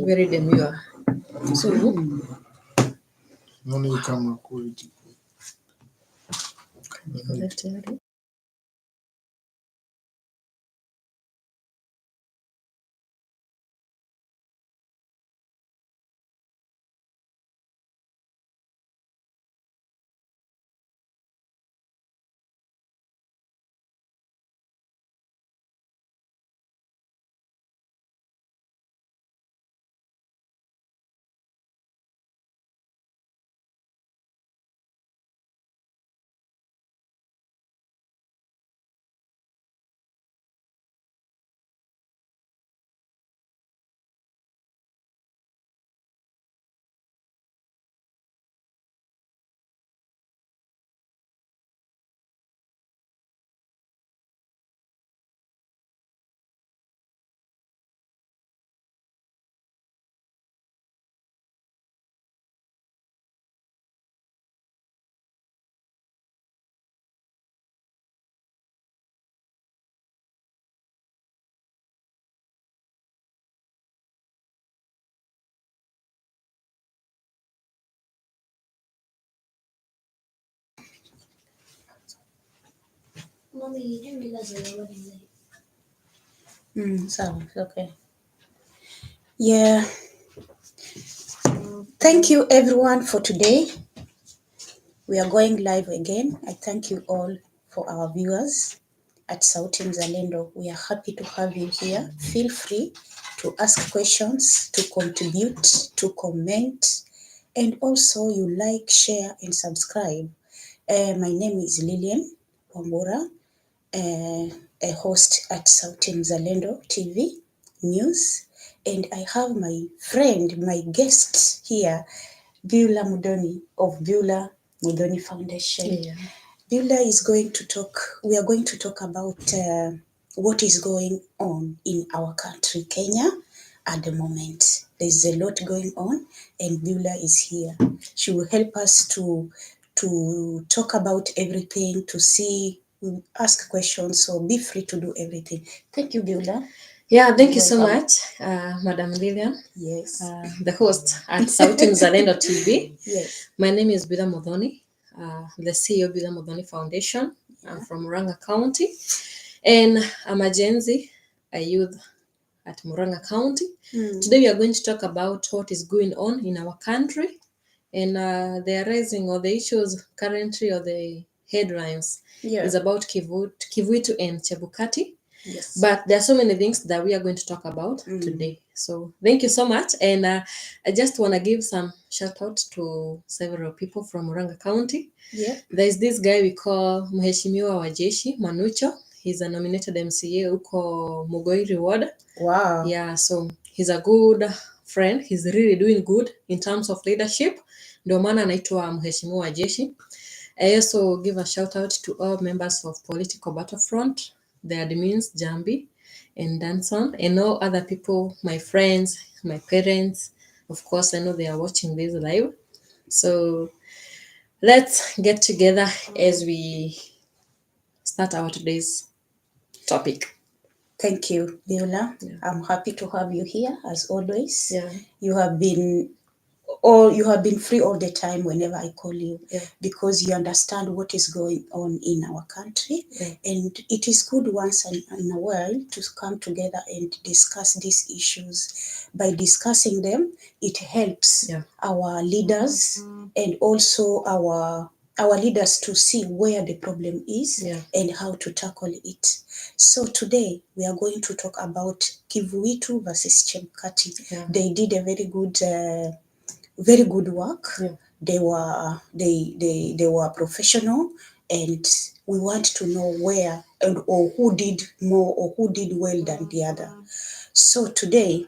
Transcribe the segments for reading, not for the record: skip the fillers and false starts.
Very demure. So Naona kama quality. Mommy, you didn't realize I was late. So okay. Yeah. Thank you everyone for today. We are going live again. I thank you all for our viewers at Sauti Mzalendo. We are happy to have you here. Feel free to ask questions, to contribute, to comment, and also you like, share, and subscribe. My name is Lillian Wambura, a host at Sauti Mzalendo TV News, and I have my friend, my guest here, Beulah Mudoni of Beulah Mudoni Foundation. Yeah. Beulah is going to talk, we are going to talk about what is going on in our country, Kenya, at the moment. There's a lot going on, and Beulah is here. She will help us to talk about everything, to see, ask questions, so be free to do everything. Thank you, Beulah. Yeah, thank you so much, Madam Lillian. Yes. The host at Sauti Mzalendo TV. Yes. My name is Beulah Mudoni, the CEO of Beulah Mudoni Foundation. I'm from Murang'a County, and I'm a Gen Z, a youth at Murang'a County. Today we are going to talk about what is going on in our country and the arising or the issues currently or the headlines is about Kivuitu and Chebukati. Yes. But there are so many things that we are going to talk about today. So thank you so much. And I just want to give some shout out to several people from Murang'a County. Yeah. There's this guy we call Mheshimiwa wa Jeshi, Manucho. He's a nominated MCA huko Mugoiri Ward. Wow. Yeah, so he's a good friend. He's really doing good in terms of leadership. Ndio maana anaitwa Mheshimiwa wa Jeshi. I also give a shout out to all members of Political Battlefront, the admins, Jambi and Danson, and all other people, my friends, my parents. Of course, I know they are watching this live. So let's get together as we start our today's topic. Thank you, Beulah. Yeah. I'm happy to have you here as always. Yeah. You have been free all the time whenever I call you, because you understand what is going on in our country, and it is good once in a while to come together and discuss these issues. By discussing them, it helps our leaders and also our leaders to see where the problem is and how to tackle it. So today we are going to talk about Kivuitu Vs Chebukati. Yeah. They did a very good work. Yeah. They were professional, and we want to know where or who did more or who did well than the other. So today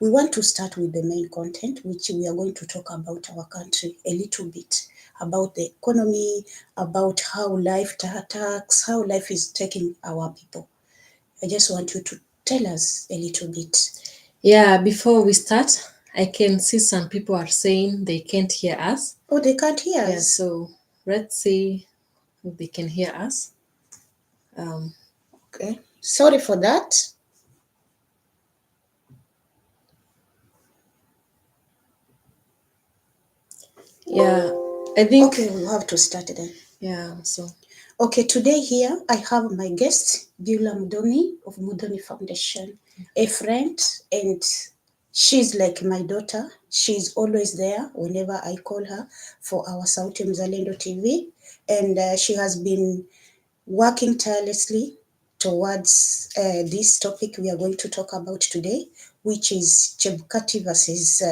we want to start with the main content, which we are going to talk about our country a little bit, about the economy, about how life attacks, how life is taking our people. I just want you to tell us a little bit. Yeah, before we start, I can see some people are saying they can't hear us. Oh, they can't hear us? Yeah, so let's see if they can hear us. Okay, sorry for that. Yeah, I think. Okay, we have to start then. Yeah, so. Okay, today here I have my guest, Beulah Mudoni of Mudoni Foundation, a friend, and she's like my daughter. She's always there whenever I call her for our Sauti Mzalendo TV, and she has been working tirelessly towards this topic we are going to talk about today, which is Chebukati versus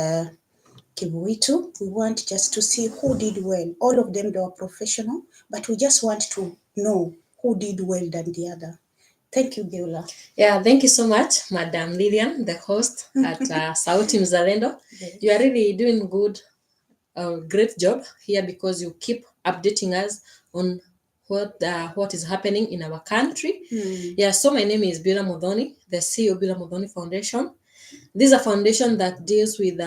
Kivuitu. We want just to see who did well. All of them, they were professional, but we just want to know who did well than the other. Thank you, Beulah. Yeah, thank you so much, Madam Lilian, the host at Sauti Mzalendo. Yes. You are really doing good, great job here because you keep updating us on what is happening in our country. Yeah, so my name is Beulah Mudoni, the CEO of Beulah Mudoni Foundation. This is a foundation that deals with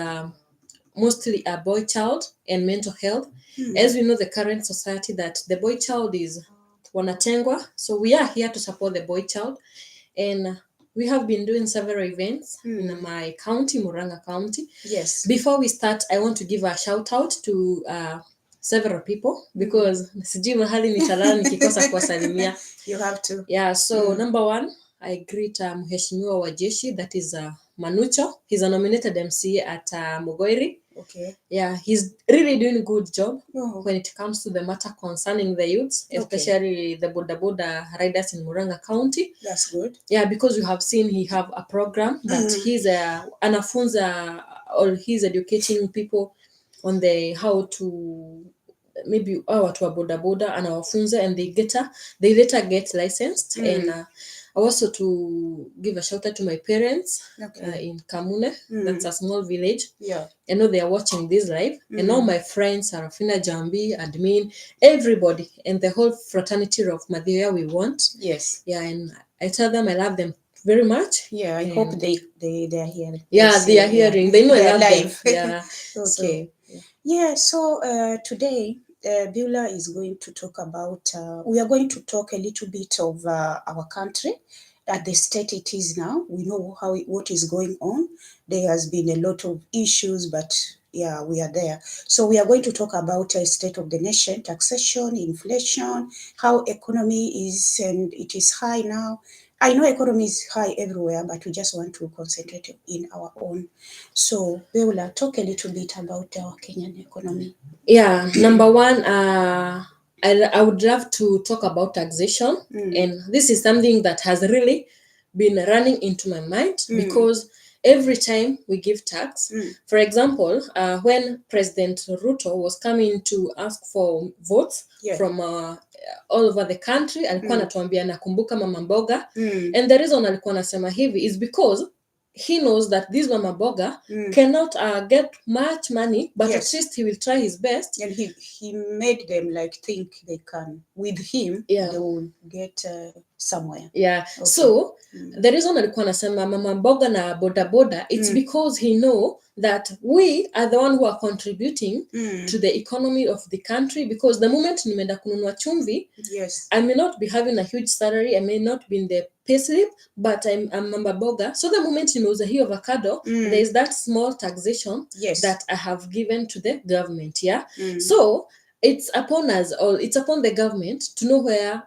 mostly a boy child and mental health. As we know, the current society that the boy child is wanatengwa, so we are here to support the boy child, and we have been doing several events in my county, Muranga County. Yes. Before we start, I want to give a shout out to several people because sijui mahali nitalala nikikosa kuwasalimia. You have to. Yeah, so number one, I greet Mheshimiwa wa Jeshi, that is Manucho. He's a nominated MC at Mugoiri. Okay. Yeah, he's really doing a good job when it comes to the matter concerning the youths, especially the Boda Boda riders in Muranga County. That's good. Yeah, because you have seen he have a program that he's anafunza or he's educating people on the how to maybe watu wa boda boda anawafunza and they later get licensed. And also to give a shout out to my parents in Kamune. That's a small village. Yeah. I know they are watching this live. And all my friends, Sarafina Jambi, admin, everybody, and the whole fraternity of Madhya we want. Yes. Yeah, and I tell them I love them very much. Yeah, I hope they are hearing. Yeah, they are hearing. They know I love live. them. Yeah. Okay. So, yeah. So today, Beulah is going to talk about. We are going to talk a little bit of our country, at the state it is now. We know what is going on. There has been a lot of issues, but yeah, we are there. So we are going to talk about a state of the nation, taxation, inflation, how economy is, and it is high now. I know economy is high everywhere, but we just want to concentrate in our own. So Beulah, talk a little bit about our Kenyan economy. Yeah, number one, I would love to talk about taxation, and this is something that has really been running into my mind because every time we give tax, for example, when President Ruto was coming to ask for votes from all over the country, alikuwa anatuambia nakumbuka mama mboga, and the reason alikuwa anasema hivi is because he knows that this mama boga cannot get much money, but at least he will try his best. And he made them like think they can. With him, they will get somewhere. Yeah. Okay. So the reason alikuwa anasema mama mboga na boda boda, it's because he know that we are the one who are contributing to the economy of the country, because the moment nimeenda kununua chumvi, I may not be having a huge salary, I may not be in the payslip, but I'm mama boga. So the moment nimeuza hiyo avocado, there is that small taxation that I have given to the government. Yeah. So it's upon us, or it's upon the government to know where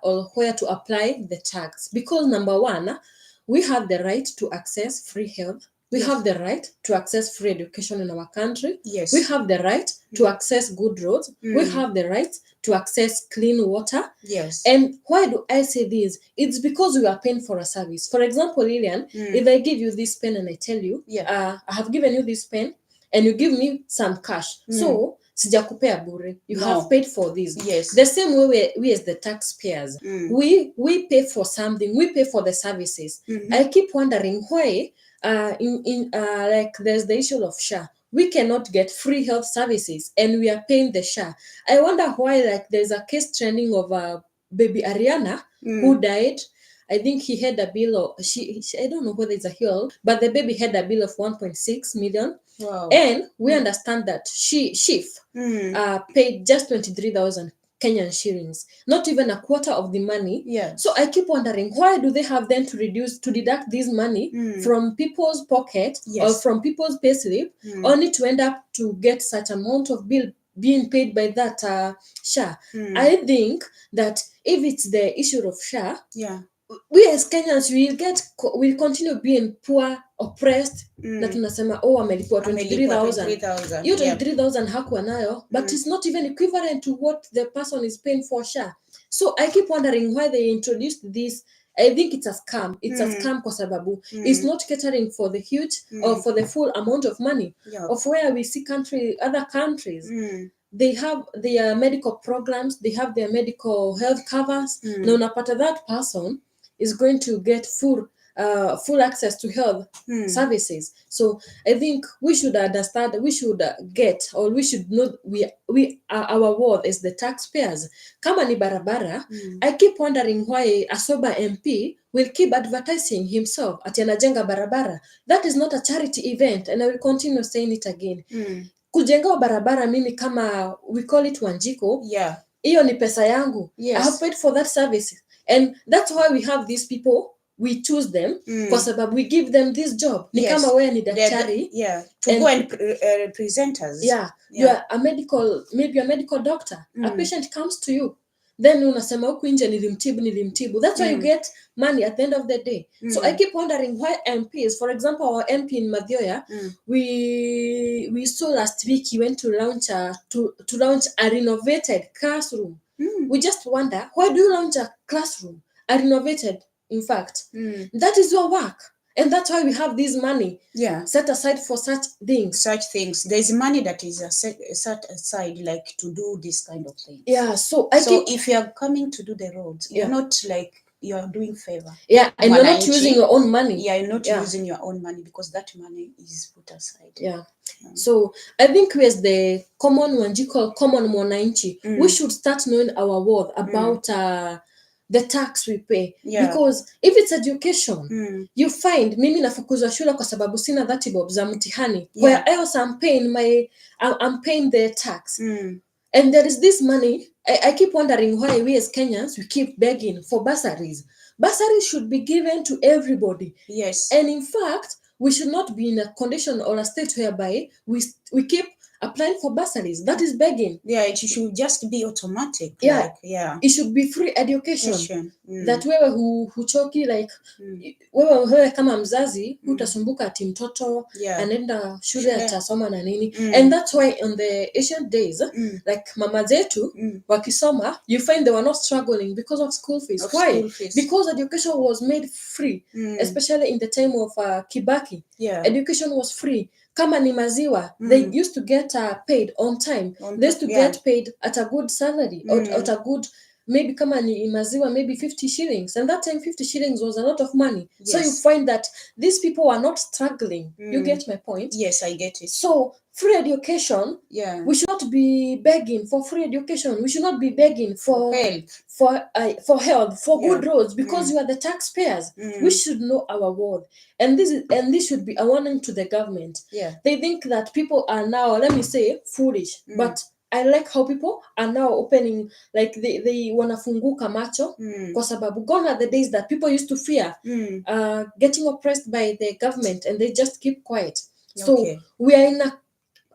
to apply the tax, because number one, we have the right to access free health. We have the right to access free education in our country. Yes. We have the right to access good roads. We have the right to access clean water. Yes. And why do I say this? It's because we are paying for a service. For example, Lilian, if I give you this pen and I tell you, I have given you this pen and you give me some cash. So sijakupea bure. You have paid for this. Yes. The same way we as the taxpayers, we pay for something. We pay for the services. I keep wondering why like there's the issue of SHA. We cannot get free health services and we are paying the SHA. I wonder why, like, there's a case trending of baby Ariana who died. I think he had a bill of she I don't know whether it's a hill, but the baby had a bill of 1.6 million. Wow. And we understand that Chief paid just 23,000 Kenyan shillings, not even a quarter of the money. Yeah. So I keep wondering, why do they have then to deduct this money from people's pocket or from people's payslip, only to end up to get such amount of bill being paid by that SHA. I think that if it's the issue of SHA, we as Kenyans will continue being poor, oppressed, na tunasema amelipwa 23,000. Hiyo 23,000 hakuwa nayo, but it's not even equivalent to what the person is paying for SHA. So I keep wondering why they introduced this. I think it's a scam. It's a scam kwa sababu it's not catering for the huge or for the full amount of money of where we see other countries. They have their medical programs, they have their medical health covers. Na unapata that person is going to get full access to health services. So I think we should understand, we should get, or we should know our worth as the taxpayers. Kama ni barabara, I keep wondering why a sober MP will keep advertising himself ati anajenga barabara. That is not a charity event, and I will continue saying it again. Kujenga barabara, mimi kama we call it Wanjiko, hiyo ni pesa yangu. I have paid for that service, and that's why we have these people. We choose them kwa sababu we give them this job. Ni kama wewe ni daktari, to go and represent us. You are a medical, maybe a medical doctor. A patient comes to you, then unasema huku nje nilimtibu. That's why you get money at the end of the day. So I keep wondering why MPs, for example, our MP in Mathioya, we saw last week he went to launch a renovated classroom. We just wonder, why do you launch a classroom, a renovated? In fact, that is your work, and that's why we have this money set aside for such things. There's money that is set aside, like to do this kind of thing. So if you are coming to do the roads, you're not like you are doing favor. And you're not using your own money. You're not using your own money, because that money is put aside. So I think we as the common mwananchi, we should start knowing our worth about the tax we pay. Because if it's education, you find mimi nafukuzwa shule kwa sababu sina 30 bob za mtihani, where else I'm paying the tax. And there is this money. I keep wondering why we as Kenyans, we keep begging for bursaries. Bursaries should be given to everybody. And in fact, we should not be in a condition or a state whereby we keep applying for bursaries. That is begging. It should just be automatic. It should be free education. That wewe huchoki, like wewe kama mzazi hutasumbuka ati mtoto anaenda shule atasoma na nini. And that's why in the ancient days, like mama zetu wakisoma, you find they were not struggling because of school fees. Why? Because education was made free, especially in the time of Kibaki. Education was free. Kama ni maziwa, they used to get paid on time. They used to get paid at a good salary, or at a good, maybe kama ni maziwa, maybe 50 shillings. And that time 50 shillings was a lot of money. So you find that these people are not struggling. You get my point? Yes, I get it. So free education, we should not be begging for free education. We should not be begging for health, for good roads, because you are the taxpayers. We should know our worth, and this should be a warning to the government. They think that people are now, let me say, foolish, but I like how people are now opening, like they wanafunguka macho, kwa sababu gone are the days that people used to fear getting oppressed by the government, and they just keep quiet. So we are in a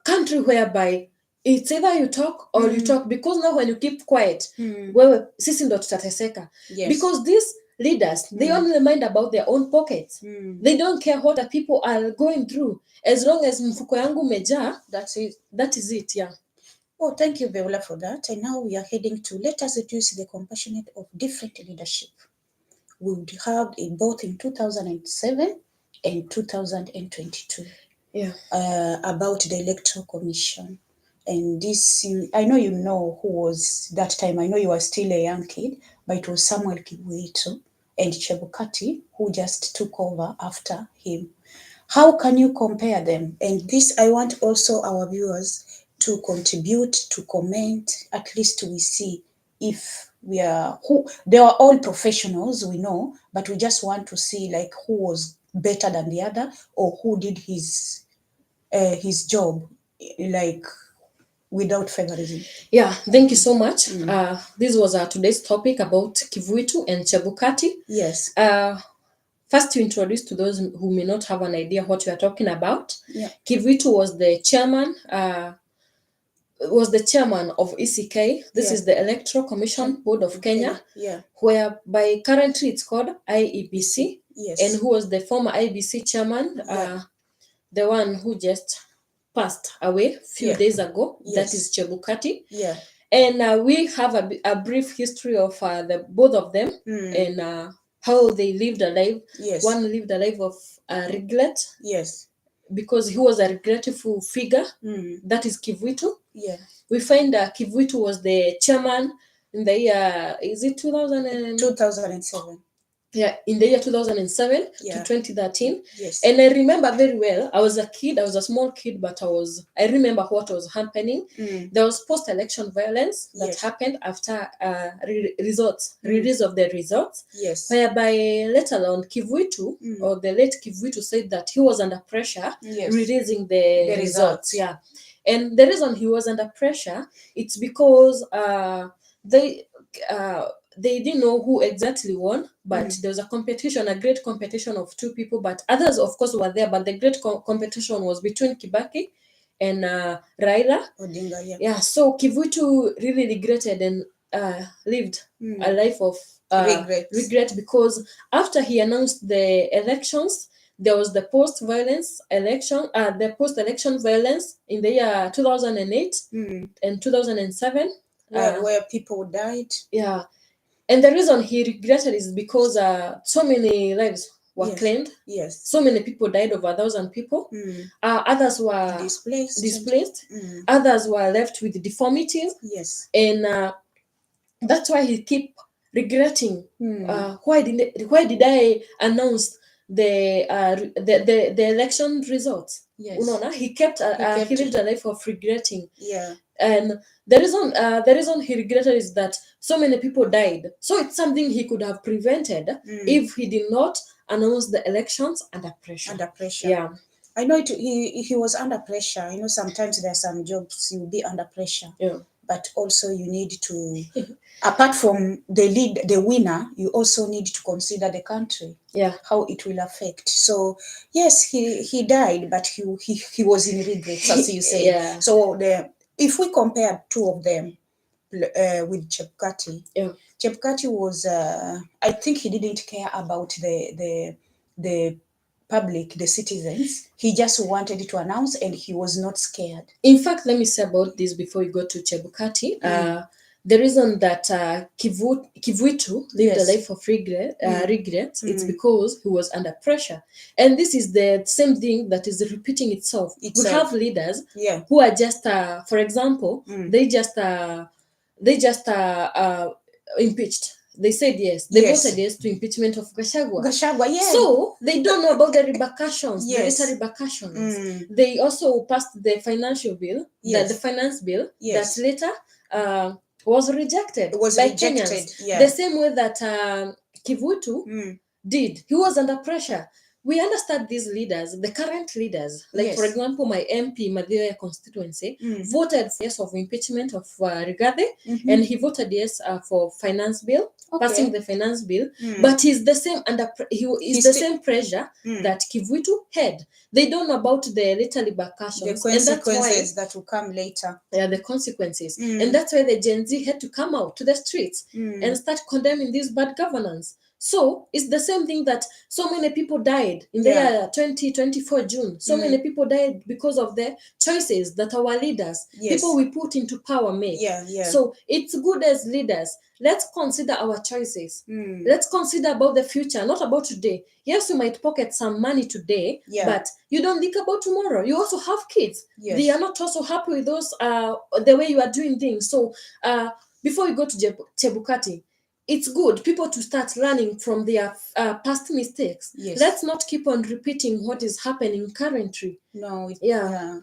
country whereby it's either you talk or you talk, because now when you keep quiet, wewe sisi ndo tutateseka. Because these leaders, they only mind about their own pockets. They don't care what the people are going through. As long as mfuko yangu meja, that is it. Oh, thank you, Viola, for that. And now we are heading to let us reduce the compassionate of different leadership. We would have it both in 2007 and 2022. About the Electoral Commission. And this, I know you know who was that time. I know you were still a young kid, but it was Samuel Kivuitu and Chebukati who just took over after him. How can you compare them? And this, I want also our viewers to contribute, to comment, at least we see if we are, they are all professionals, we know, but we just want to see like who was better than the other, or who did his job like without favorism. Thank you so much. This was today's topic about Kivuitu and Chebukati. First, to introduce to those who may not have an idea what we are talking about. Kivuitu was the chairman, was the chairman of ECK. This is the Electoral Commission Board of Kenya, whereby currently it's called IEBC. Yes. And who was the former IEBC chairman, the one who just passed away a few days ago. That is Chebukati. Yeah. And we have a brief history of the both of them and how they lived a life. Yes. One lived a life of regret. Yes. Because he was a regretful figure. That is Kivuitu. Yeah. We find Kivuitu was the chairman in the year, is it 2007? Yeah, in the year 2007 to 2013. Yes. And I remember very well, I was a kid, I was a small kid, but I remember what was happening. There was post-election violence that happened after release of the results. Yes. Whereby later on, Kivuitu, or the late Kivuitu, said that he was under pressure releasing the results. Yeah. And the reason he was under pressure, it's because they didn't know who exactly won, but there was a competition, a great competition of two people, but others, of course, were there. But the great competition was between Kibaki and Raila Odinga. Yeah, so Kivuitu really regretted and lived a life of regret because after he announced the elections, there was the post-election violence in the year 2008 and 2007 where people died. Yeah. And the reason he regretted is because so many lives were claimed. Yes. So many people died, over 1,000 people. Others were displaced. Others were left with deformities. Yes. And that's why he keep regretting. Why did I announce the election results? Yes. He lived a life of regretting. Yeah. And the reason he regretted is that so many people died. So it's something he could have prevented if he did not announce the elections under pressure. Yeah. I know he was under pressure. Sometimes there are some jobs you'll be under pressure. Yeah. But also you need to, apart from the winner, you also need to consider the country. Yeah. How it will affect. So yes, he died, but he was in regrets, as you say. Yeah. So if we compare two of them with Chebukati, Chebukati was I think he didn't care about the public, the citizens. He just wanted to announce, and he was not scared. In fact, let me say about this before we go to Chebukati. The reason that Kivuitu lived a life of regret, it's because he was under pressure. And this is the same thing that is repeating itself. We have leaders who are just, for example, they just impeached. They said yes. They voted yes to impeachment of Gachagua. Yeah. So they don't know about the repercussions, the later repercussions. They also passed the financial bill, the finance bill, that later was rejected by Kenyans. The same way that Kivuitu did. He was under pressure. We understand these leaders, the current leaders, like for example, my MP, Mathioya constituency, voted yes of impeachment of Rigathi, and he voted yes for finance bill, passing the finance bill. But he's the same same pressure that Kivuitu had. They don't know about the later repercussions, the consequences that will come later. Yeah, the consequences, and that's why the Gen Z had to come out to the streets and start condemning this bad governance. So it's the same thing that so many people died in the year 2024 June. So many people died because of the choices that our leaders, people we put into power, make. So it's good as leaders. Let's consider our choices. Let's consider about the future, not about today. Yes, you might pocket some money today, but you don't think about tomorrow. You also have kids. They are not also happy with those the way you are doing things. So before you go to Chebukati, it's good people to start learning from their past mistakes. Let's not keep on repeating what is happening currently. No. Yeah.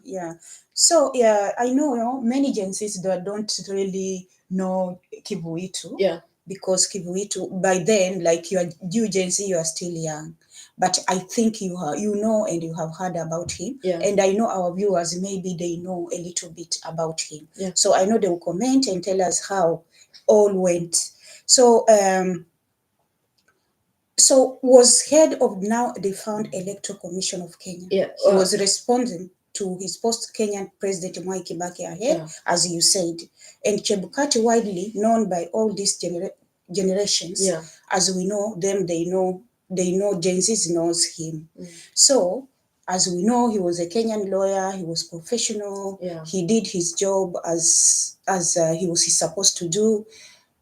So I know many Gen Zs don't really know Kivuitu. Because Kivuitu, by then, like you Gen Z, you are still young. But I think you know and you have heard about him. And I know our viewers, maybe they know a little bit about him. So I know they will comment and tell us how all went. So was head of now the found Electoral Commission of Kenya. He was responding. to his post-Kenyan President Mwai Kibaki ahead, as you said. And Chebukati, widely known by all these generations, as we know them, they know Gen Z knows him. So, as we know, he was a Kenyan lawyer, he was professional, he did his job as he was supposed to do,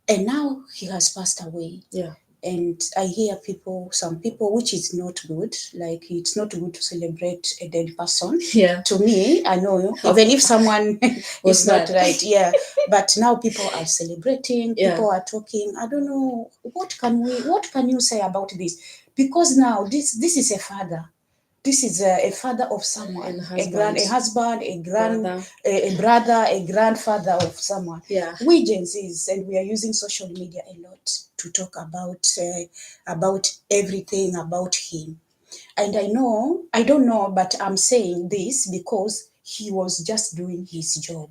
and now he has passed away. And I hear some people, which is not good. Like, it's not good to celebrate a dead person. To me, I know, even if someone is not right. But now people are celebrating, people are talking. I don't know, what can you say about this? Because now this is a father. This is a father of someone, a husband, a brother, a grandfather of someone. We Gen Zs, and we are using social media a lot to talk about everything about him. And I don't know, but I'm saying this because he was just doing his job.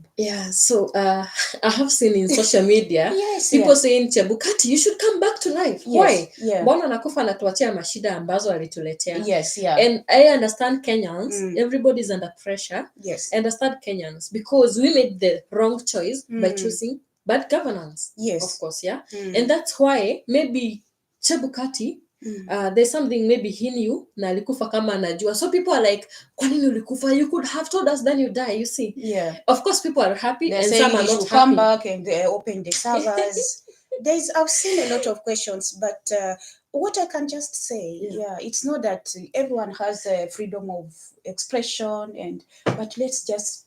So I have seen in social media people saying, Chebukati, you should come back to life. Why? Mbona anakufa anatuachia mashida ambazo alituletea. And I understand Kenyans, everybody's under pressure. I understand Kenyans because we made the wrong choice by choosing bad governance. Of course, and that's why maybe Chebukati, there's something maybe he knew na alikufa kama anajua. So people are like, kwa nini ulikufa? You could have told us, then you die, you see. Of course people are happy. They're and some are not happy. Come back and they open the servers. I've seen a lot of questions, but what I can just say, it's not that everyone has freedom of expression, but let's just,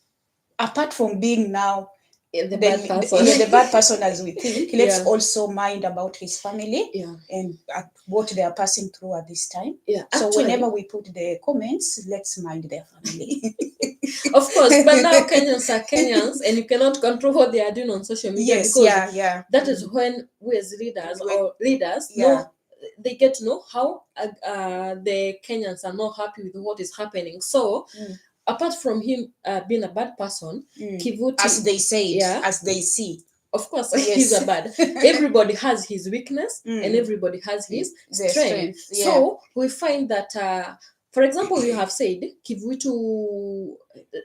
apart from being now the bad person as we think, let's also mind about his family and what they are passing through at this time. So actually, whenever we put the comments, let's mind their family. Of course, but now Kenyans are Kenyans, and you cannot control what they are doing on social media, because that is when we as leaders know, they get to know how the Kenyans are not happy with what is happening. So apart from him being a bad person, Kivuitu, as they say, as they see, of course, he's a bad. Everybody has his weakness and everybody has his strength. So we find that, for example, you have said Kivuitu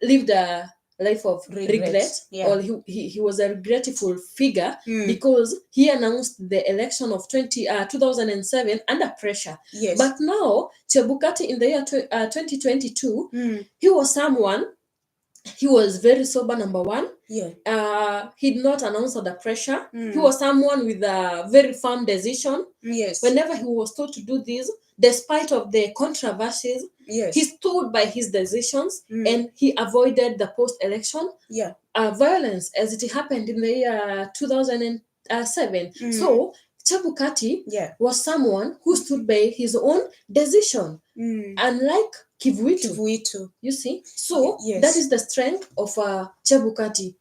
lived a life of regret, or he was a regretful figure because he announced the election of 2007 under pressure. But now Chebukati in the year 2022, he was someone. He was very sober, number one. He did not announce under pressure. He was someone with a very firm decision. Whenever he was told to do this, despite of the controversies, he stood by his decisions and he avoided the post-election violence as it happened in the year 2007. So Chebukati was someone who stood by his own decision, unlike Kivuitu. You see, so that is the strength of Chebukati,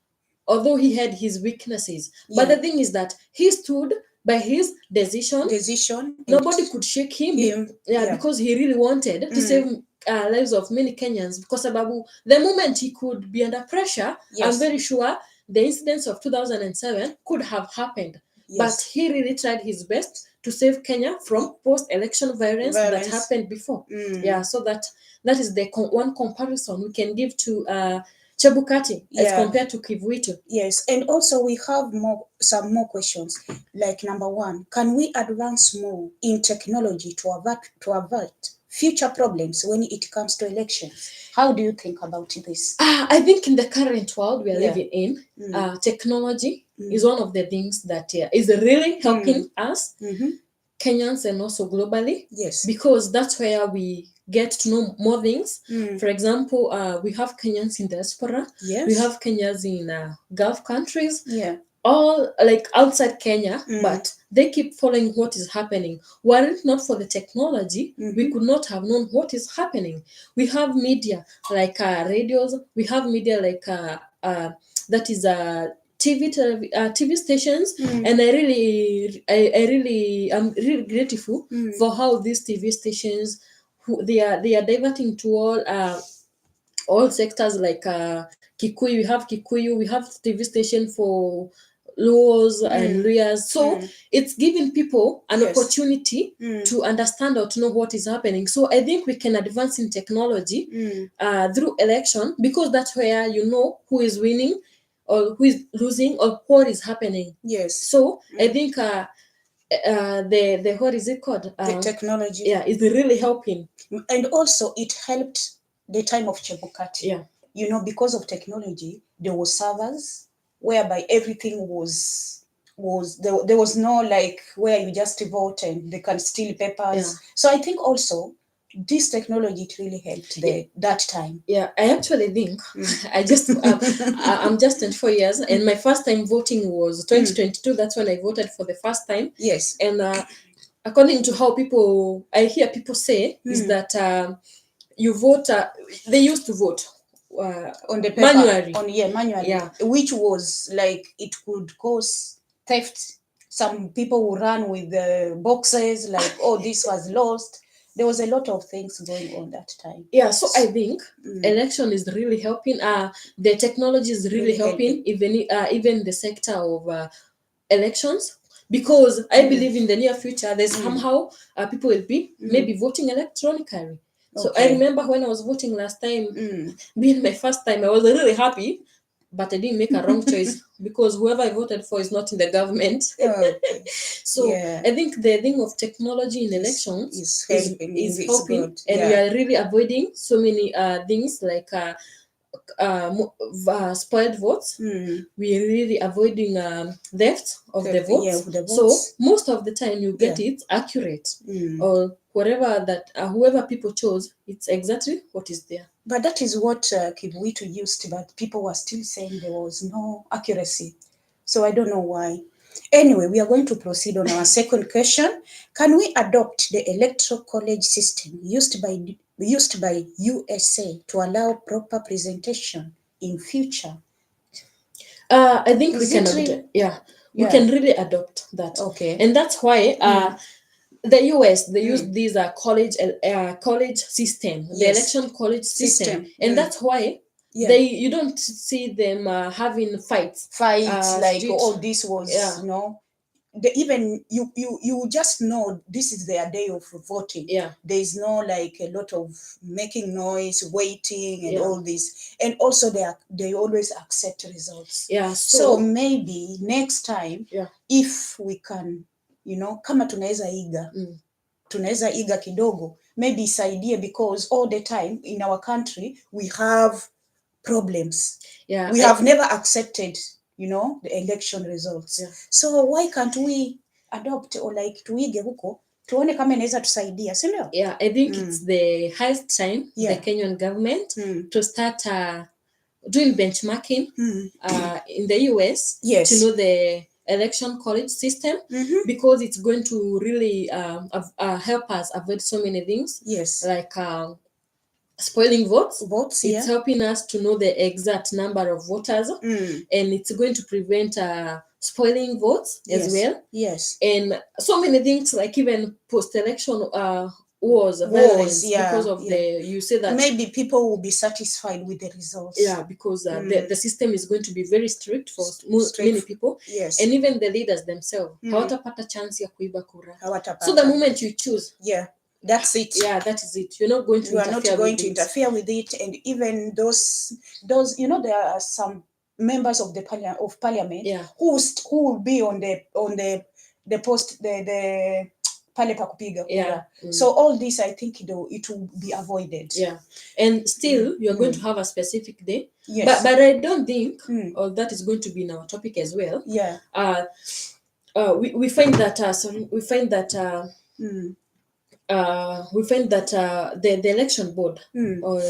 although he had his weaknesses. But the thing is that he stood by his decision. Nobody could shake him. Because he really wanted to save lives of many Kenyans. Because the moment he could be under pressure, I'm very sure the incidents of 2007 could have happened. But he really tried his best to save Kenya from post-election violence that happened before. So that is the one comparison we can give to Chebukati as compared to Kivuitu. And also we have some more questions. Like, number one, can we advance more in technology to avert future problems when it comes to elections? How do you think about this? I think in the current world we are living in, technology is one of the things that is really helping us, Kenyans, and also globally. Because that's where we get to know more things. For example, we have Kenyans in diaspora. We have Kenyans in Gulf countries. All like outside Kenya, but they keep following what is happening. Were it not for the technology, we could not have known what is happening. We have media like radios. We have media like that is TV stations, and I'm really grateful for how these TV stations, they are diverting to all sectors, like Kikuyu. We have TV station for laws and lawyers. So it's giving people an Yes. opportunity to understand or to know what is happening. So I think we can advance in technology through election, because that's where you know who is winning or who is losing or what is happening. Yes. So I think the what is it called? The technology. Yeah, is really helping. And also it helped the time of Chebukati. Yeah. You know, because of technology, there was servers whereby everything was there was no like where you just vote and they can steal papers. Yeah. So I think also this technology, it really helped that time. Yeah, I actually think I'm just 24 years, and my first time voting was 2022. That's when I voted for the first time. Yes. And according to how I hear people say, is that you vote. They used to vote on the paper, manually. Manually. Yeah. Which was like it could cause theft. Some people will run with the boxes like, oh, this was lost. There was a lot of things going on that time. Yeah, so I think election is really helping. The technology is really helping, even the sector of elections, because I believe in the near future there's somehow people will be maybe voting electronically. So I remember when I was voting last time, being my first time, I was really happy, but I didn't make a wrong choice because whoever I voted for is not in the government. Okay. So Yeah. I think the thing of technology in elections is helping, helping, and yeah. we are really avoiding so many things like spoiled votes. We're really avoiding theft of the votes. Yeah, the votes. So most of the time you get it accurate, or whatever that whoever people chose, it's exactly what is there. But that is what Kivuitu used, but people were still saying there was no accuracy. So I don't know why. Anyway, we are going to proceed on our second question. Can we adopt the electoral college system used by USA to allow proper presentation in future? I think we can we can really adopt that. Okay. And that's why the US, they use these college system, the election college system. And that's why you don't see them having fights like street. oh, this was you know, even you just know this is their day of voting. There is no like a lot of making noise, waiting, and all this. And also they always accept results. So maybe next time if we can, you know, kama tunaweza iga kidogo, maybe isaidie, because all the time in our country we have problems. We have never accepted, you know, the election results. So why can't we adopt or like tuige huko tuone kama inaweza tusaidia, si ndio? I think it's the highest time the Kenyan government to start doing benchmarking in the US to know the election college system, because it's going to really help us avoid so many things, like spoiling votes. It's helping us to know the exact number of voters, and it's going to prevent spoiling votes as well. And so many things, like even post-election wars, violence, because of you say that maybe people will be satisfied with the results. Because the system is going to be very strict for many people. And even the leaders themselves hawatapata chance ya kuiba kura. So the moment you choose, that's it. That is it. You're not going to interfere with it. And even those you know, there are some members of the parliament who will be on the post the pale pa kupiga kura. So all this, I think it will be avoided. And still you're going to have a specific day. But I don't think that is going to be in our topic as well. We find that the election board or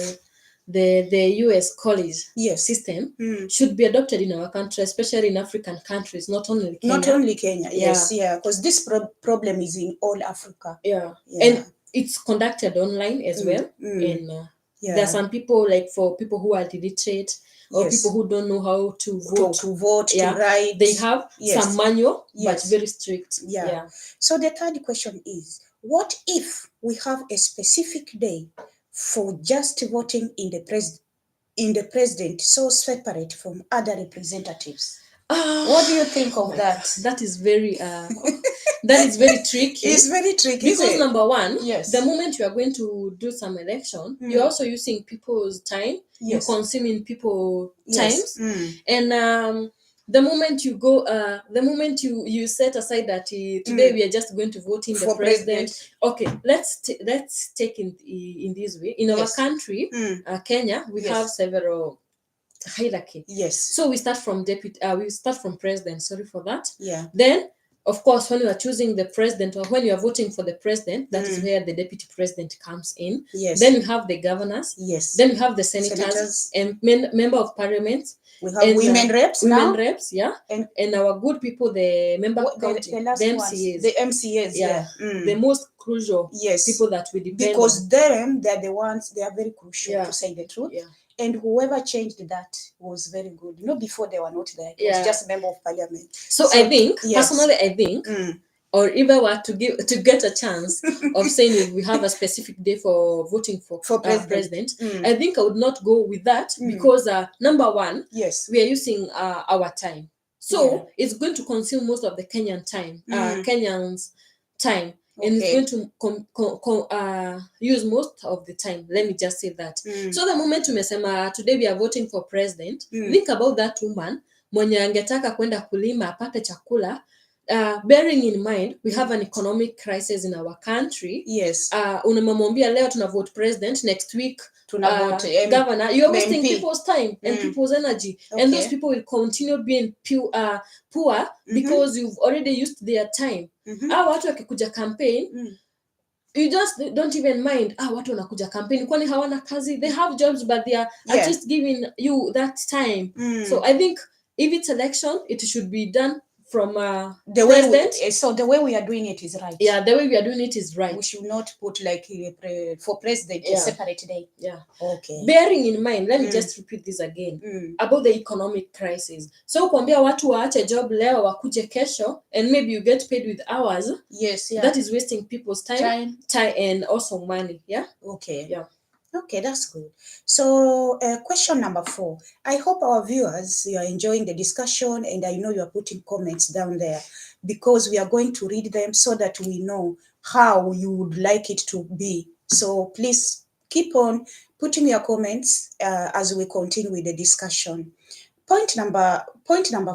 the US college system should be adopted in our country, especially in African countries, not only Kenya. Because this problem is in all Africa. And it's conducted online as well. And there are some people, like for people who are illiterate or people who don't know how to vote, to write, they have some manual, but very strict. So the third question is, what if we have a specific day for just voting in the president, so separate from other representatives? What do you think of that? That is very that is very tricky. It's very tricky because number one, yes, the moment you are going to do some election, you're also using people's time. You're consuming people's times, and the moment you go, the moment you set aside that today we are just going to vote in the president. Okay, let's take in this way. In our country, Kenya, we have several hierarchy. Yes. So we start from president. Sorry for that. Yeah. Then, of course, when you are choosing the president or when you are voting for the president, that is where the deputy president comes in. Yes. Then you have the governors. Yes. Then you have the senators. And member of parliament. We have women reps now. Women reps, yeah. And our good people, the member of county, the MCAs. The MCAs, yeah. The most crucial people that we depend because on. They're the ones, they are very crucial, to say the truth. Yeah. And whoever changed that was very good. Before they were not there. It was just member of parliament. So I think, personally, I think, or if I were to get a chance of saying if we have a specific day for voting for president, I think I would not go with that because number one, we are using our time. So it's going to consume most of the Kenyan time, Kenyans' time. Okay. And it's going to use most of the time. Let me just say that. So the moment tumesema today we are voting for president, think about that woman mwenye angetaka kwenda kulima apate chakula. Bearing in mind we have an economic crisis in our country. Yes. Unamwambia leo tuna vote president, next week tuna vote governor. You're wasting people's time and people's energy. Okay. And those people will continue being poor because you've already used their time. Watu wakikuja campaign, you just don't even mind watu wanakuja campaign kwani hawana kazi. They have jobs but they are at least giving you that time. So I think if it's election, it should be done from the president. So the way we are doing it is right. Yeah, the way we are doing it is right. We should not put like for president a separate day. Yeah. Okay. Bearing in mind, let me just repeat this again about the economic crisis. So kuambia watu waache job leo wakuje kesho and maybe you get paid with hours. Yes, yeah. That is wasting people's time and also money. Yeah. Okay. Yeah. Okay, that's good. So question number 4. I hope our viewers, you are enjoying the discussion and I know you are putting comments down there because we are going to read them so that we know how you would like it to be. So please keep on putting your comments as we continue with the discussion. Point number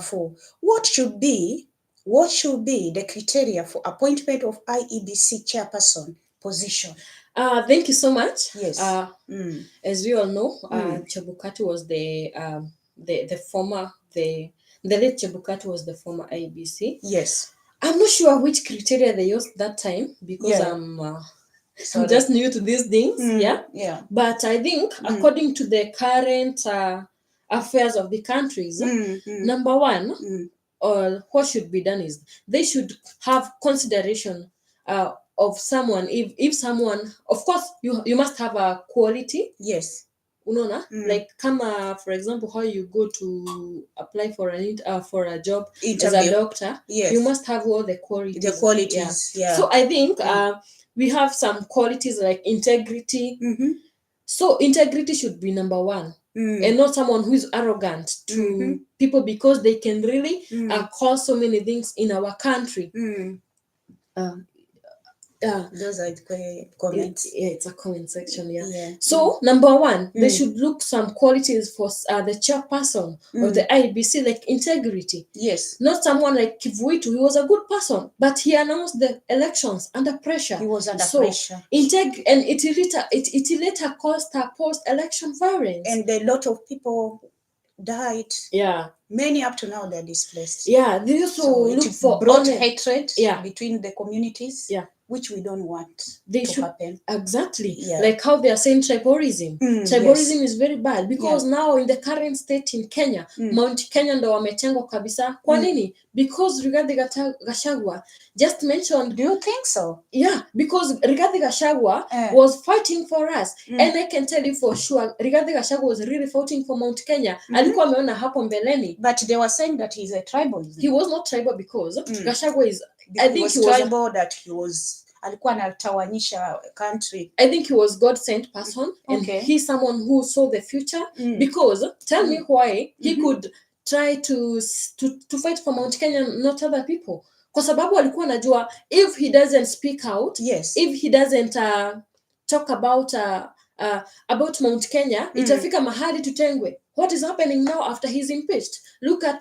4. What should be the criteria for appointment of IEBC chairperson position? Thank you so much. Yes. As we all know, Chebukati was the late Chebukati was the former IEBC. Yes. I'm not sure which criteria they used that time because I'm just new to these things. Yeah. But I think according to the current affairs of the countries, number one, or what should be done is they should have consideration of someone. If someone, of course, you must have a quality. Yes. Unaona, like for example, how you go to apply for a job interview as a doctor. Yes. You must have all the qualities. The qualities. Yeah. So I think we have some qualities like integrity. So integrity should be number one. And not someone who is arrogant to people because they can really cause so many things in our country. Those are comments. It's a comment section. Yeah. So number one, they should look some qualities for the chairperson of the IEBC, like integrity. Yes. Not someone like Kivuitu. He was a good person, but he announced the elections under pressure. He was under pressure. And it later caused post-election violence. And a lot of people died. Yeah. Many up to now they're displaced. Yeah. They also look for brought hatred between the communities. Yeah. Which we don't want to happen. Exactly. Yeah. Like how they are saying tribalism. Tribalism is very bad because now in the current state in Kenya, Mount Kenya ndo wametengwa kabisa. Kwa nini? Because Rigathi Gachagua just mentioned. Do you think so? Yeah, because Rigathi Gachagua was fighting for us. And I can tell you for sure, Rigathi Gachagua was really fighting for Mount Kenya. Alikuwa ameona hapo mbeleni. But they were saying that he's a tribalism. He was not tribal because Gachagua is... I think he was tribal, that he was alikuwa anatawanyisha country. I think he was God sent person and he's someone who saw the future because tell me why he could try to fight for Mount Kenya, not other people, kwa sababu alikuwa anajua if he doesn't speak out, Yes. if he doesn't talk about Mount Kenya, itafika mahali tutengwe. What is happening now after he's impeached? Look at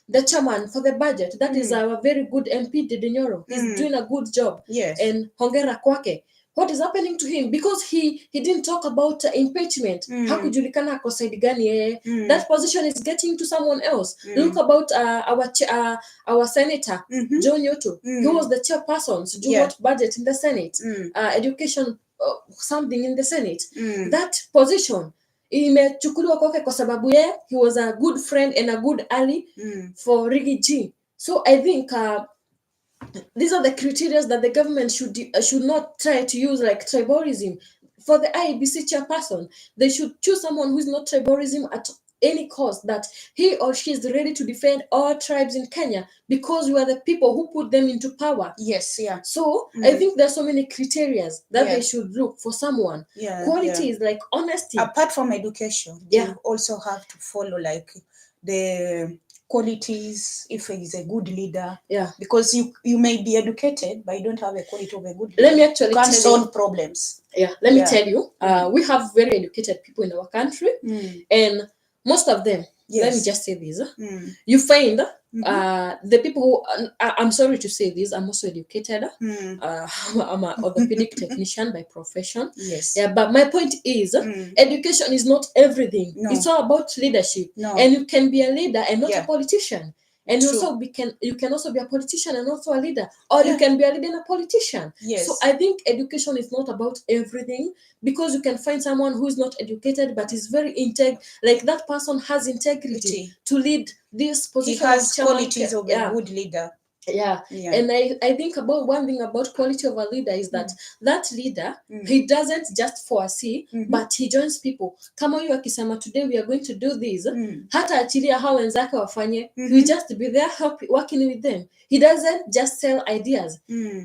the chairman for the budget, that is our very good MP Didinyoro. He's doing a good job. Yes. And hongera kwake. What is happening to him? Because he didn't talk about impeachment. Hakujulikana ako side gani yeye. That position is getting to someone else. Look about our senator, John Yoto. He was the chairperson to do what budget in the Senate, education something in the Senate. That position imechukuliwa kwake kwa sababu he was a good friend and a good ally for Riggy G. So I think these are the criteria that the government should not try to use, like tribalism. For the IEBC chairperson, they should choose someone who is not tribalism at any cost, that he or she is ready to defend all tribes in Kenya because we are the people who put them into power. Yes, yeah. So I think there are so many criteria that they should look for someone. Quality is like honesty. Apart from education, you also have to follow like the qualities, if he is a good leader. Because you may be educated, but you don't have a quality of a good leader. Let me actually can't solve problems. Let me tell you, we have very educated people in our country, and most of them, let me just say this, you find the people who, I'm sorry to say this, I'm also educated. I'm an orthopedic technician by profession. But my point is, education is not everything. It's all about leadership. And you can be a leader and not a politician. And you can also be a politician and also a leader, or you can be a leader and a politician. So I think education is not about everything, because you can find someone who is not educated but is very like that person has integrity to lead this position. He has qualities of a good leader. And I think about one thing about quality of a leader is that that leader, he doesn't just foresee, but he joins people. Kama huyu akisema today we are going to do this, hata achilia hao wenzake wafanye, he just be there working with them. He doesn't just sell ideas.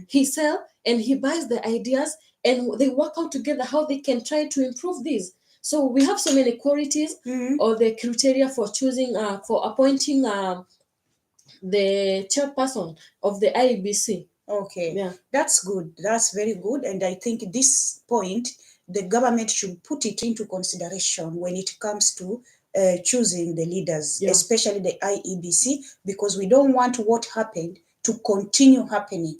He sell and he buys the ideas and they work out together how they can try to improve this. So we have so many qualities or the criteria for choosing for appointing the chairperson of the IEBC. That's good. That's very good. And I think this point, the government should put it into consideration when it comes to choosing the leaders, especially the IEBC, because we don't want what happened to continue happening.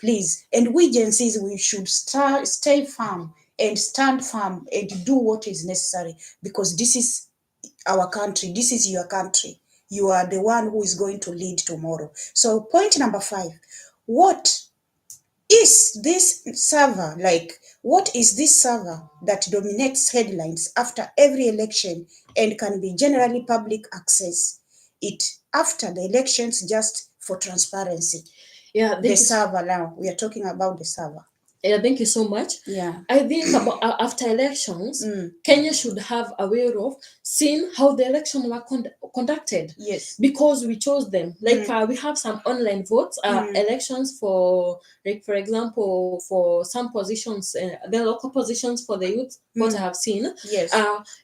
Please. And we Gen Zs, we should stay firm and stand firm and do what is necessary, because this is our country. This is your country. You are the one who is going to lead tomorrow. So point number 5, what is this server like? What is this server that dominates headlines after every election and can be generally public access it after the elections just for transparency? The server now. We are talking about the server. Thank you so much. I think about after elections, Kenya should have a way of seeing how the elections were conducted. Because we chose them. Like we have some online votes, elections for, like for example, for some positions, the local positions for the youth, what I have seen.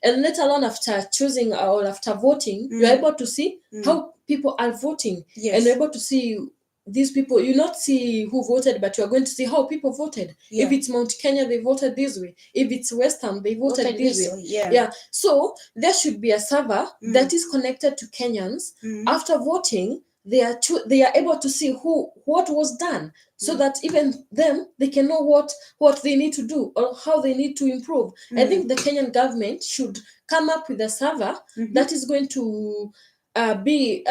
And let alone after choosing or after voting, you're able to see how people are voting. And you're able to see these people, you not see who voted, but you are going to see how people voted. If it's Mount Kenya, they voted this way. If it's Western, they voted this way. So there should be a server that is connected to Kenyans. After voting, they are able to see what was done, so that even them, they can know what they need to do or how they need to improve. I think the Kenyan government should come up with a server that is going to every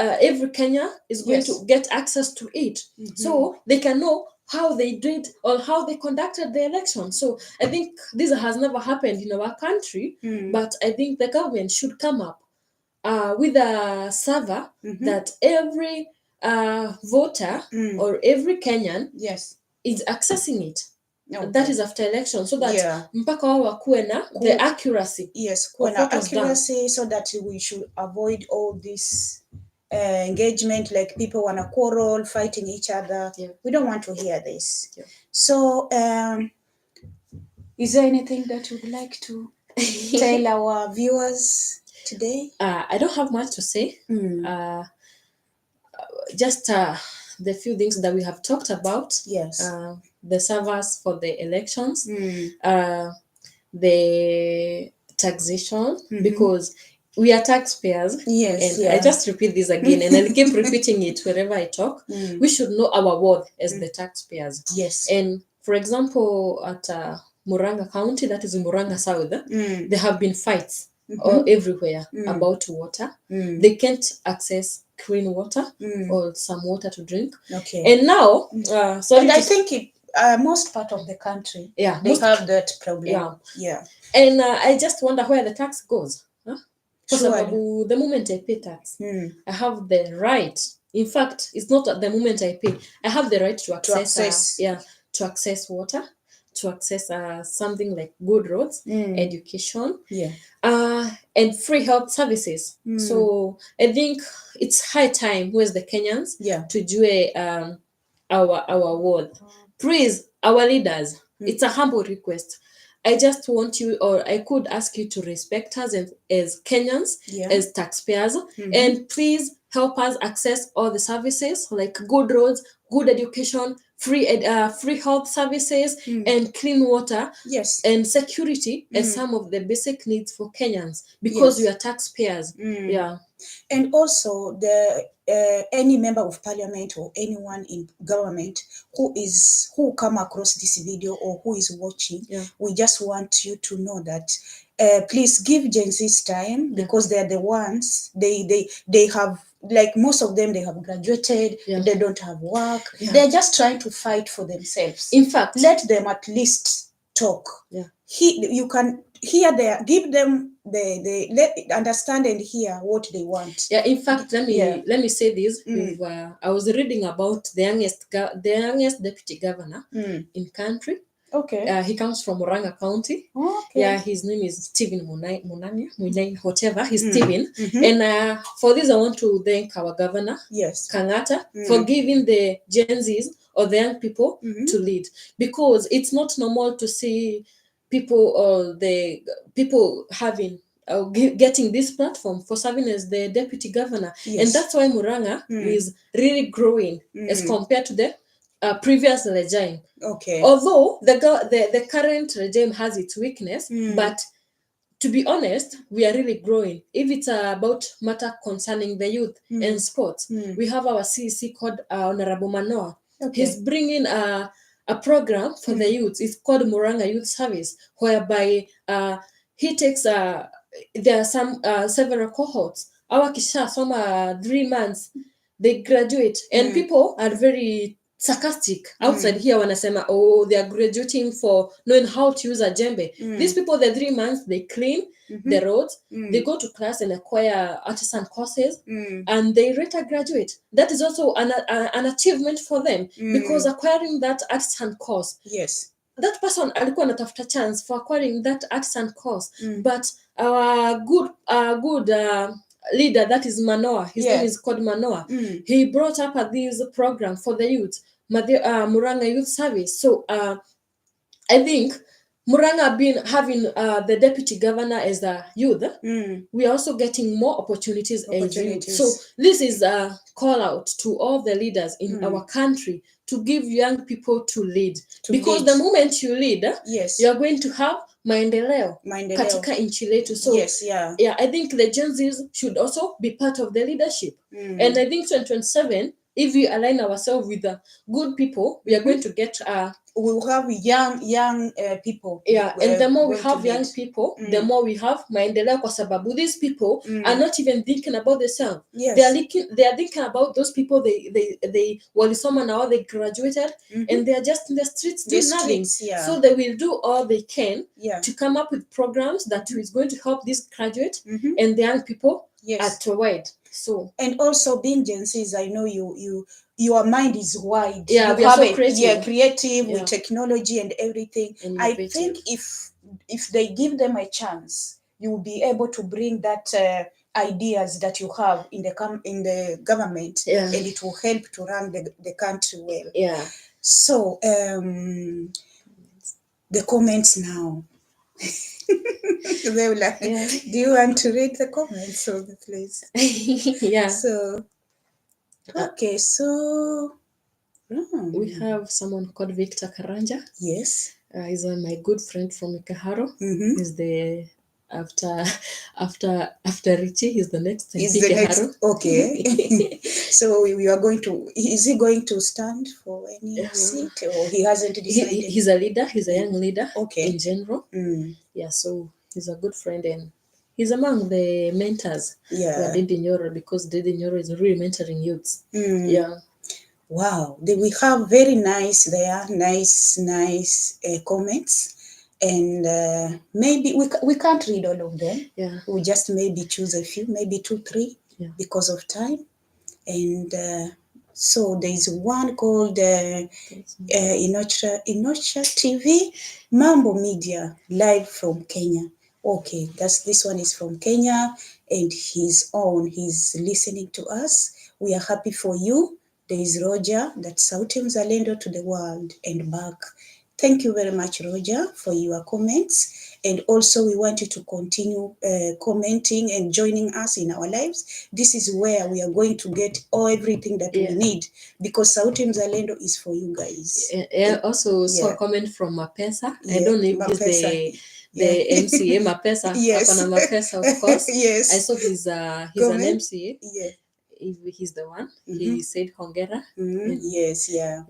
Kenya is going to get access to it, so they can know how they did or how they conducted the election. So I think this has never happened in our country, but I think the government should come up with a server that every voter or every Kenyan is accessing it. That is after election, so that mpaka wao wakuwe na the accuracy. Kuwe na accuracy, so that we should avoid all this engagement, like people wanna quarrel, fighting each other. We don't want to hear this. So is there anything that you would like to tell our viewers? today? I don't have much to say. Just the few things that we have talked about. Yes. The servers for the elections, the taxation, because we are taxpayers. Yes, and yeah. I just repeat this again, and I'll keep repeating it wherever I talk. We should know our worth as the taxpayers. Yes. And for example, at Muranga County, that is in Muranga South, there have been fights everywhere about water. They can't access clean water or some water to drink. Okay. And now, and I think it most part of the country, yeah, they have that problem. Yeah. Yeah. And I just wonder where the tax goes. Kwa Surely. sababu the moment I pay tax, I have the right. In fact, it's not at the moment I pay. I have the right to access, to access water, to access something like good roads, education, and free health services. So I think it's high time, where's the Kenyans, to do our worth. Please, our leaders, it's a humble request. I just want you, or I could ask you to respect us as Kenyans, as taxpayers, and please help us access all the services like good roads, good education, free health services, and clean water, and security as some of the basic needs for Kenyans, because we are taxpayers. Yeah. And also any member of parliament or anyone in government who come across this video or who is watching, we just want you to know that please give Gen Z's time, because they are the ones, they have, like most of them, they have graduated, they don't have work, they're just trying to fight for themselves. In fact, let them at least talk. You can hear give them let understand and hear what they want. In fact, let me say this. I was reading about the youngest deputy governor in country. Okay. He comes from Muranga County. Okay. His name is Stephen Munani, whatever. He's Stephen. And for this, I want to thank our governor, Kangata, for giving the Gen Zs or the young people to lead, because it's not normal to see people or the people having getting this platform for serving as the deputy governor. And that's why Muranga is really growing as compared to the previous regime. Okay. Although the current regime has its weakness, but to be honest, we are really growing. If it's about matter concerning the youth and sports, we have our CEC called Honorable Manoa. He's bringing a program for the youth. It's called Muranga Youth Service, whereby he takes there are some several cohorts. Our kisha soma 3 months, they graduate, and people are very sarcastic outside here wanasema, oh, they are graduating for knowing how to use a jembe. These people, the 3 months, they clean the roads, they go to class and acquire artisan courses, and they later graduate. That is also an achievement for them, because acquiring that artisan course, that person alikuwa anatafuta chance for acquiring that artisan course, but our good leader, that is Manoa, his name is called Manoa, he brought up this program for the youth, Muranga Youth Service. So I think Muranga being having the deputy governor as a youth, we are also getting more opportunities as youth. So this is a call out to all the leaders in our country to give young people to lead, because the moment you lead, you are going to have maendeleo katika nchi letu. So I think the Gen Zs should also be part of the leadership. And I think 2027, if we align ourselves with the good people, we are going to get we will have young people. And the more we have young people, the more we have maendeleo, kwa sababu these people are not even thinking about themselves. They are thinking about those people they walisoma now, they graduated, and they are just in the streets doing nothing. So they will do all they can to come up with programs that is going to help these graduates and the young people at wide. So, and also being Gen Zs, I know your mind is wide. We are so creative. Creative with technology and everything. And I think if they give them a chance, you will be able to bring that ideas that you have in the government, and it will help to run the country well. So the comments now. They will like, Yeah. do you want to read the comments, so please? Yeah. So, okay, so We have someone called Victor Karanja. yes. He's my good friend from Ikaharo. Mm-hmm. He's the after Richie. He's the next Is MP the Ikaharo. next okay? So we are going to. Is he going to stand for any seat, or he hasn't decided? He's a leader. He's a young leader. Okay. In general. Mm. Yeah. So he's a good friend, and he's among the mentors. Yeah. For Didi Nyoro, because Didi Nyoro is really mentoring youths. Mm. Yeah. Wow, we have very nice comments, and maybe we can't read all of them. Yeah. We just maybe choose a few, maybe 2, 3, because of time. And so there is one called Inocha TV, Mambo Media, live from Kenya. Okay, this one is from Kenya, and he's listening to us. We are happy for you. There is Roger, that's Sauti Mzalendo to the world and back. Thank you very much, Roger, for your comments. And also we want you to continue commenting and joining us in our lives. This is where we are going to get everything that we need, because Sauti Mzalendo is for you guys. Also saw a comment from Mapesa. I don't know if he's the MCA Mapesa. Yes. Akona Mapesa, of course. Yes. I saw he's an MCA. Yeah. If he's the one, he said Hongera. Yes, yeah.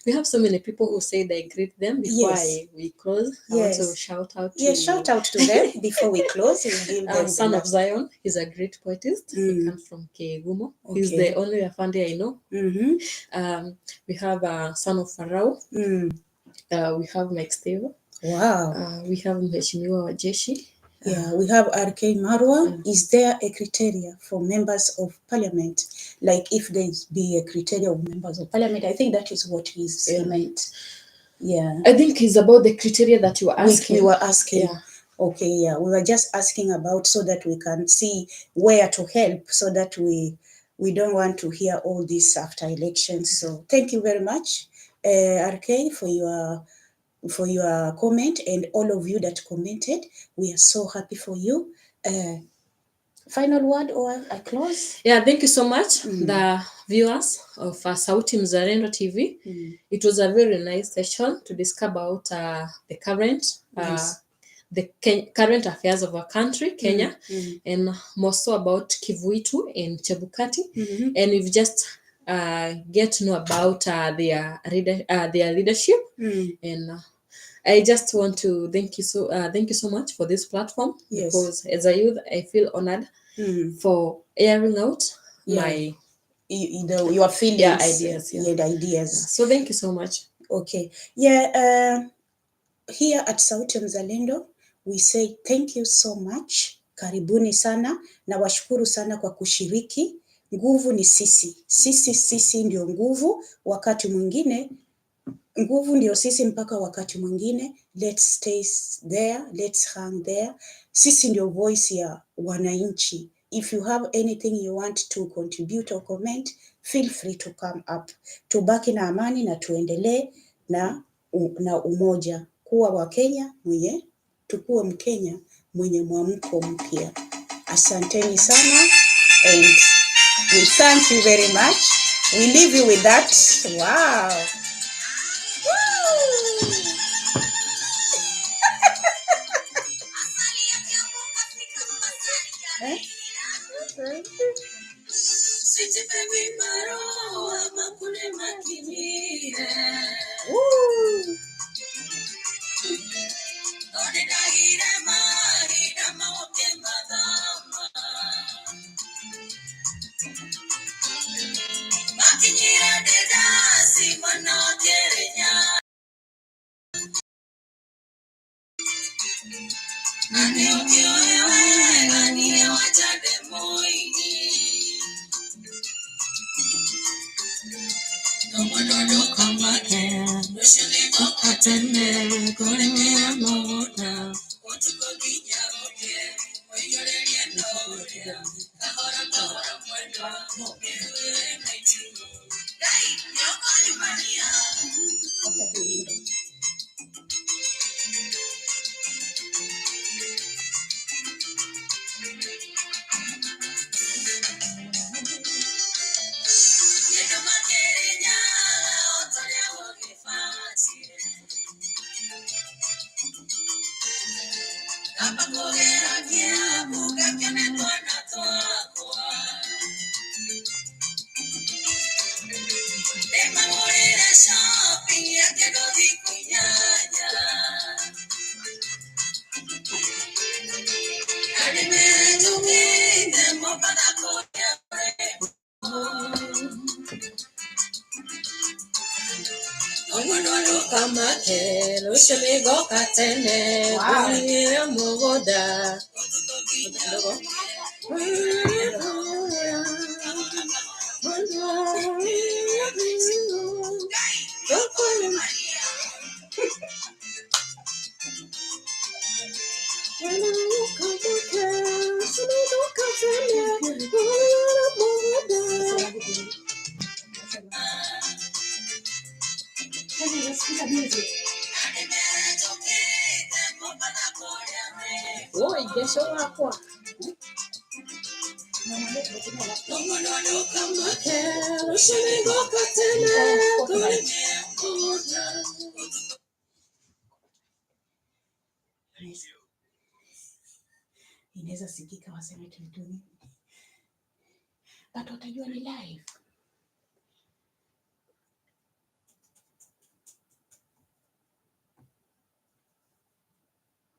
We have so many people who said I greet them before we close. I want to shout out to shout out to them before we close. We give them Son of Zion. He's a great poetist. He comes from Kegumo. Okay. He's the only Afandi I know. We have Son of Pharaoh. We have Mike Steve. Wow. We have Mheshimiwa wa Jeshi. Yeah, we have RK Marwa. Is there a criteria for members of parliament? Like if there be a criteria of members of parliament, I think that is what he's meant. Yeah. I think it's about the criteria that you were asking. We were asking. Yeah. Okay, yeah. We were just asking about so that we can see where to help, so that we don't want to hear all this after elections. So thank you very much, RK, for your comment, and all of you that commented. We are so happy for you. Final word or I close? Yeah, thank you so much, the viewers of Sauti Mzalendo TV. It was a very nice session to discuss about the current current affairs of our country, Kenya, and more so about Kivuitu and Chebukati. And we've just get to know about their leadership. And I just want to thank you so much for this platform, because as a youth I feel honored for airing out my your feelings, ideas. So thank you so much. Okay. Here at Sauti Mzalendo we say thank you so much. Karibuni sana na washukuru sana kwa kushiriki. Nguvu ni sisi ndio nguvu. Wakati mwingine nguvu ndio sisi mpaka wakati mwingine. Let's stay there, let's hang there. Sisi ndio voice ya wananchi. If you have anything you want to contribute or comment, feel free to come up. Tubaki na amani na tuendelee na umoja. Kuwa Wakenya tukuwe Mkenya mwenye mwamko mpya. Asanteni sana, and we thank you very much. We leave you with that. Wow. Kama kelo shemigo katene dunia mogoda Oi, deixa eu lá, pô. Inaweza sikika waseme tuituni, but watajua ni live.